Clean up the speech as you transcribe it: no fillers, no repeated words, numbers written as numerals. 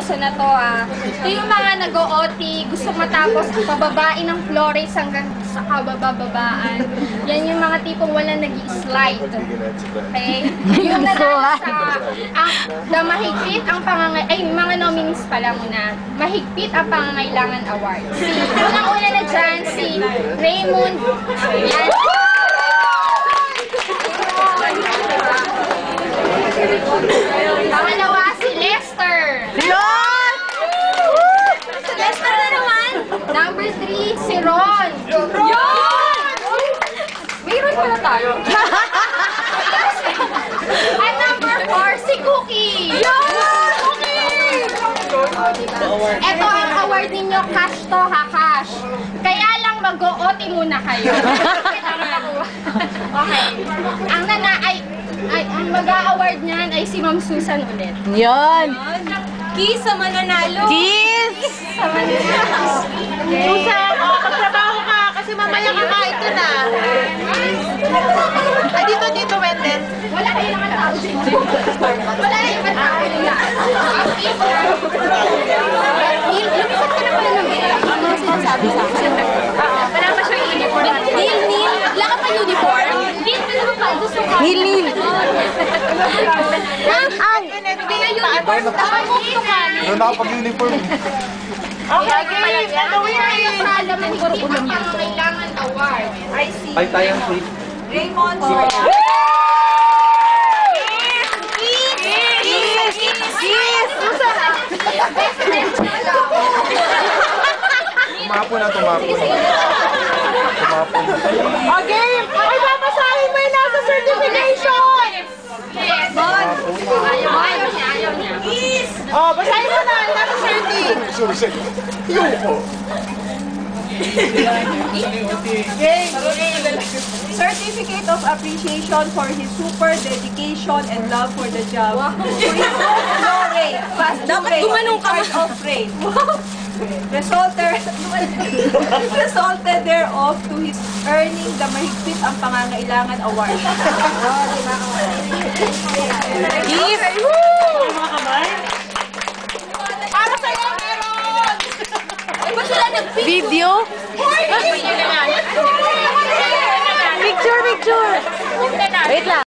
seryoso na to Ito yung mga nag-OT, gusto matapos pababain ng Flores hanggang sa kabababaan. Yan yung mga tipong wala nag-slide. Okay? Yung nanalo sa mahigpit ang mga nominees pala muna. Mahigpit ang pangangailangan award. Unang-una na dyan, si Raymond. Yan. Pangalawa, si Lester. Yon! Si Lester na naman. Number 3, si Ron. Yon! Mayroon pala tayo. At number 4, si Cookie. Yon! Cookie! Ito ang award ninyo, cash to cash. Kaya lang mag-OT muna kayo. Okay. Ang mag-a-award niyan ay si Ma'am Susan ulit. Yon! Kiss sa mananalo! Kiss! Sa mananalo! Okay. Susan, magtrabaho ka kasi mamaya kakain ka na. Dito, Wendell. Wala kayo naman tao dito. Wala kayo naman tao nila. Lumipat ka na pala ng ano sinasabi sa akin? Wala pa siyang uniform. Neil, wala ka pa uniform? Neil, wala ka pa. Gusto ka. Neil. Hindi na uniform. Gusto ka. Ano nakapag-uniform? Okay, game! Gagawin! Sa mahigpit ang pangangailangan award. I see. Ay, tayang sleep. Raymond. Tumapon na, tumapon. Tumapon. Okay! Ay, papasahin mo yung nasa certification! Ayaw niya. Oh, basahin mo na yung nasa certi! Sorry. Yuko. Certificate of Appreciation for his super dedication and love for the job. For his glory, fast Dapat gumanong ka. of rain. Resulted thereof to his earning the Mahigpit ang Pangangailangan Award. Kiss! Mga kamay? Para sa'yo, meron! Ba't sila Video? Picture! Wait lang.